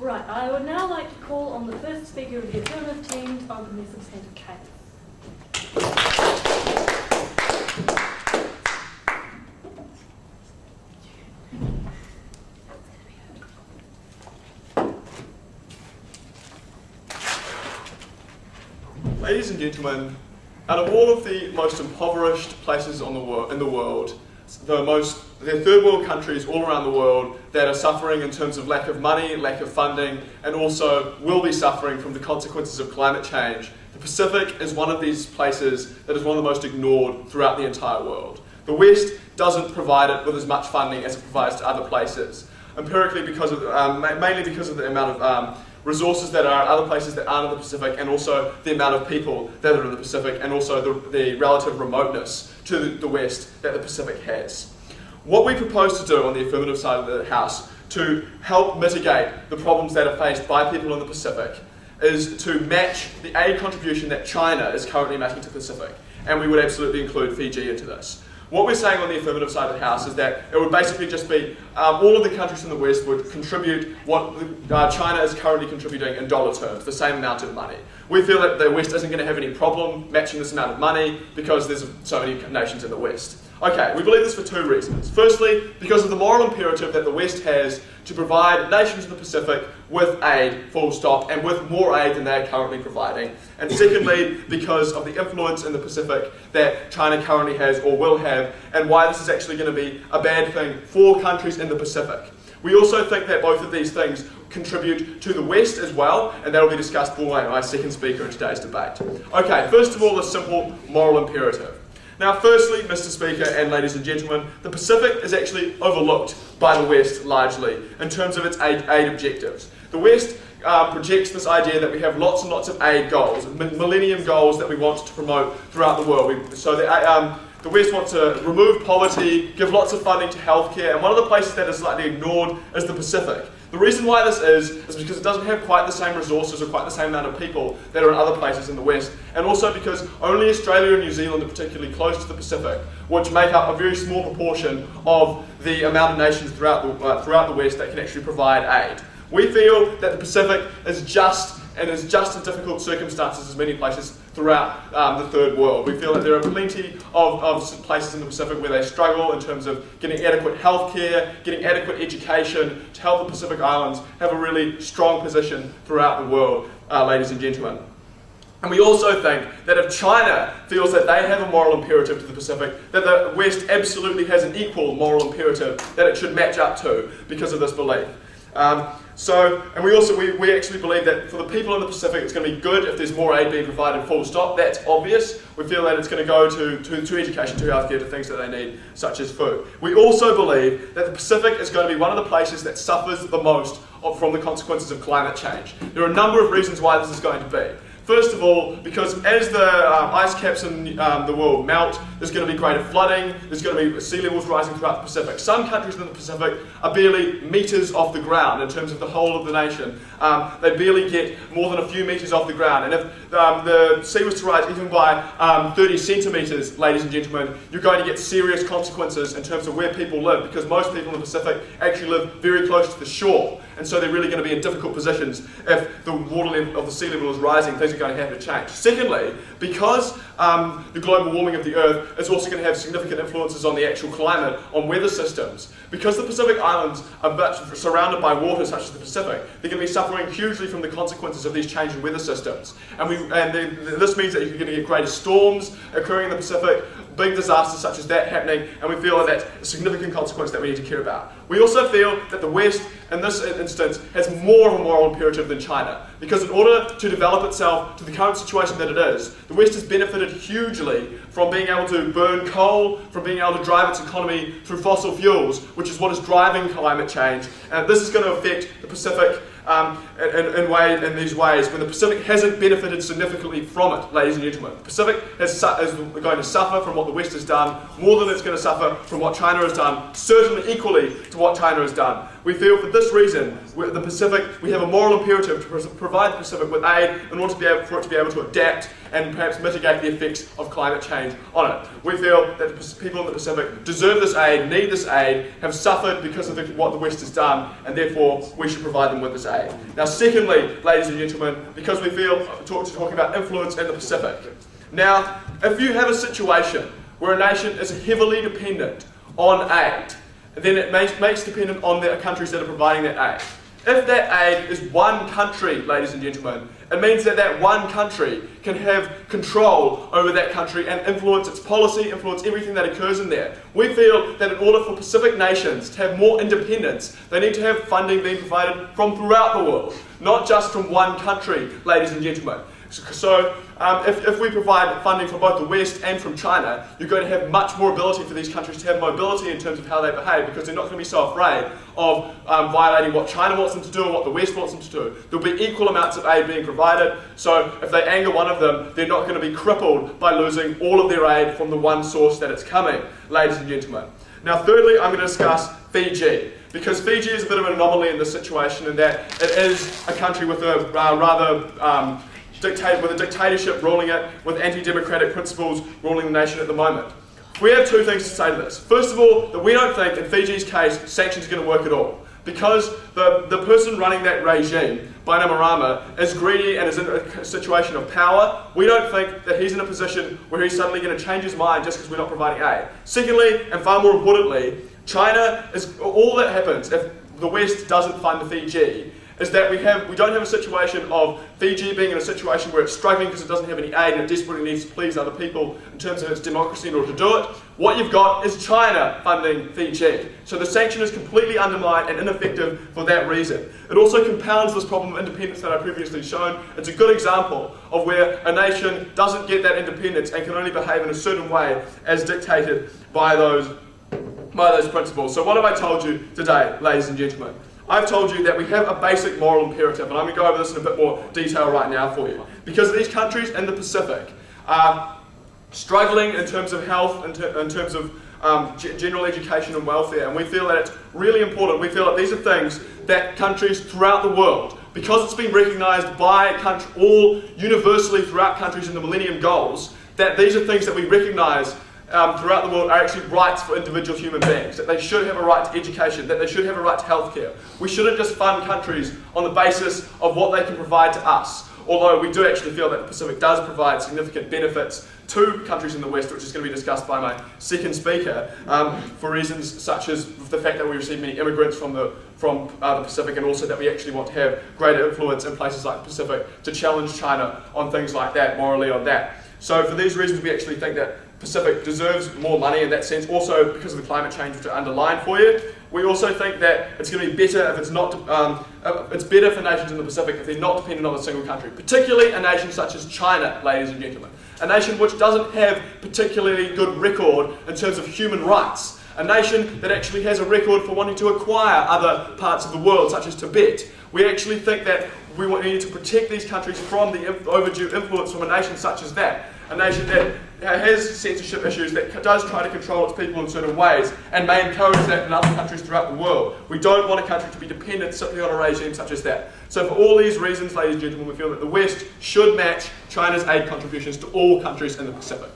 Right, I would now like to call on the first speaker of the Affirmative team to open their substantive case. Ladies and gentlemen, out of all of the most impoverished places in the world, the third world countries all around the world that are suffering in terms of lack of money, lack of funding, and also will be suffering from the consequences of climate change, the Pacific is one of these places that is one of the most ignored throughout the entire world. The West doesn't provide it with as much funding as it provides to other places, empirically mainly because of the amount of resources that are in other places that aren't in the Pacific, and also the amount of people that are in the Pacific, and also the relative remoteness to the West that the Pacific has. What we propose to do on the affirmative side of the House to help mitigate the problems that are faced by people in the Pacific is to match the aid contribution that China is currently making to the Pacific, and we would absolutely include Fiji into this. What we're saying on the affirmative side of the House is that it would basically just be all of the countries in the West would contribute what China is currently contributing in dollar terms, the same amount of money. We feel that the West isn't going to have any problem matching this amount of money because there's so many nations in the West. Okay, we believe this for two reasons. Firstly, because of the moral imperative that the West has to provide nations in the Pacific with aid, full stop, and with more aid than they are currently providing. And secondly, because of the influence in the Pacific that China currently has or will have, and why this is actually going to be a bad thing for countries in the Pacific. We also think that both of these things contribute to the West as well, and that will be discussed by my second speaker in today's debate. Okay, first of all, a simple moral imperative. Now, firstly, Mr. Speaker and ladies and gentlemen, the Pacific is actually overlooked by the West largely in terms of its aid objectives. The West projects this idea that we have lots and lots of aid goals, millennium goals that we want to promote throughout the world. The West wants to remove poverty, give lots of funding to healthcare, and one of the places that is slightly ignored is the Pacific. The reason why this is because it doesn't have quite the same resources or quite the same amount of people that are in other places in the West, and also because only Australia and New Zealand are particularly close to the Pacific, which make up a very small proportion of the amount of nations throughout the West that can actually provide aid. We feel that the Pacific is just in difficult circumstances as many places throughout the third world. We feel that there are plenty of places in the Pacific where they struggle in terms of getting adequate healthcare, getting adequate education to help the Pacific Islands have a really strong position throughout the world, ladies and gentlemen. And we also think that if China feels that they have a moral imperative to the Pacific, that the West absolutely has an equal moral imperative that it should match up to because of this belief. We actually believe that for the people in the Pacific, it's going to be good if there's more aid being provided, full stop. That's obvious. We feel that it's going to go to education, to healthcare, to things that they need, such as food. We also believe that the Pacific is going to be one of the places that suffers the most from the consequences of climate change. There are a number of reasons why this is going to be. First of all, because as the ice caps in the world melt, there's going to be greater flooding, there's going to be sea levels rising throughout the Pacific. Some countries in the Pacific are barely meters off the ground in terms of the whole of the nation. They barely get more than a few meters off the ground. And if the sea was to rise even by 30 centimeters, ladies and gentlemen, you're going to get serious consequences in terms of where people live, because most people in the Pacific actually live very close to the shore. And so they're really going to be in difficult positions if the water level of the sea level is rising. Things are going to have to change. Secondly, because the global warming of the Earth is also going to have significant influences on the actual climate, on weather systems. Because the Pacific Islands are surrounded by water such as the Pacific, they're going to be suffering hugely from the consequences of these changing weather systems. This means that you're going to get greater storms occurring in the Pacific, big disasters such as that happening, and we feel that that's a significant consequence that we need to care about. We also feel that the West, in this instance, has more of a moral imperative than China, because in order to develop itself to the current situation that it is, the West has benefited hugely from being able to burn coal, from being able to drive its economy through fossil fuels, which is what is driving climate change, and this is going to affect the Pacific in these ways when the Pacific hasn't benefited significantly from it, ladies and gentlemen. The Pacific is going to suffer from what the West has done more than it's going to suffer from what China has done, certainly equally to what China has done. We feel for this reason, we have a moral imperative to provide the Pacific with aid in order for it to be able to adapt and perhaps mitigate the effects of climate change on it. We feel that the people in the Pacific deserve this aid, need this aid, have suffered because of what the West has done, and therefore we should provide them with this aid. aid. Now secondly, ladies and gentlemen, because we feel talking about influence in the Pacific. Now, if you have a situation where a nation is heavily dependent on aid, then it makes dependent on the countries that are providing that aid. If that aid is one country, ladies and gentlemen, it means that that one country can have control over that country and influence its policy, influence everything that occurs in there. We feel that in order for Pacific nations to have more independence, they need to have funding being provided from throughout the world, not just from one country, ladies and gentlemen. So if we provide funding from both the West and from China, you're going to have much more ability for these countries to have mobility in terms of how they behave, because they're not going to be so afraid of violating what China wants them to do and what the West wants them to do. There'll be equal amounts of aid being provided, so if they anger one of them, they're not going to be crippled by losing all of their aid from the one source that it's coming, ladies and gentlemen. Now thirdly, I'm going to discuss Fiji, because Fiji is a bit of an anomaly in this situation in that it is a country with a with a dictatorship ruling it, with anti-democratic principles ruling the nation at the moment. We have two things to say to this. First of all, that we don't think, in Fiji's case, sanctions are going to work at all. Because the person running that regime, Bainimarama, is greedy and is in a situation of power, we don't think that he's in a position where he's suddenly going to change his mind just because we're not providing aid. Secondly, and far more importantly, China is all that happens if the West doesn't fund Fiji is that we don't have a situation of Fiji being in a situation where it's struggling because it doesn't have any aid and it desperately needs to please other people in terms of its democracy in order to do it. What you've got is China funding Fiji. So the sanction is completely undermined and ineffective for that reason. It also compounds this problem of independence that I previously shown. It's a good example of where a nation doesn't get that independence and can only behave in a certain way as dictated by those principles. So what have I told you today, ladies and gentlemen? I've told you that we have a basic moral imperative, and I'm going to go over this in a bit more detail right now for you. Because these countries in the Pacific are struggling in terms of health, in terms of general education and welfare, and we feel that it's really important. We feel that these are things that countries throughout the world, because it's been recognised by all universally throughout countries in the Millennium Goals, that these are things that we recognise throughout the world are actually rights for individual human beings, that they should have a right to education, that they should have a right to healthcare. We shouldn't just fund countries on the basis of what they can provide to us, although we do actually feel that the Pacific does provide significant benefits to countries in the West, which is going to be discussed by my second speaker, for reasons such as the fact that we receive many immigrants from the Pacific, and also that we actually want to have greater influence in places like the Pacific to challenge China on things like that, morally on that. So for these reasons, we actually think that Pacific deserves more money in that sense, also because of the climate change which I underlined for you. We also think that it's going to be better if it's not, it's better for nations in the Pacific if they're not dependent on a single country, particularly a nation such as China, ladies and gentlemen. A nation which doesn't have particularly good record in terms of human rights. A nation that actually has a record for wanting to acquire other parts of the world, such as Tibet. We actually think that we need to protect these countries from the overdue influence from a nation such as that. A nation that has censorship issues, that does try to control its people in certain ways, and may encourage that in other countries throughout the world. We don't want a country to be dependent simply on a regime such as that. So for all these reasons, ladies and gentlemen, we feel that the West should match China's aid contributions to all countries in the Pacific.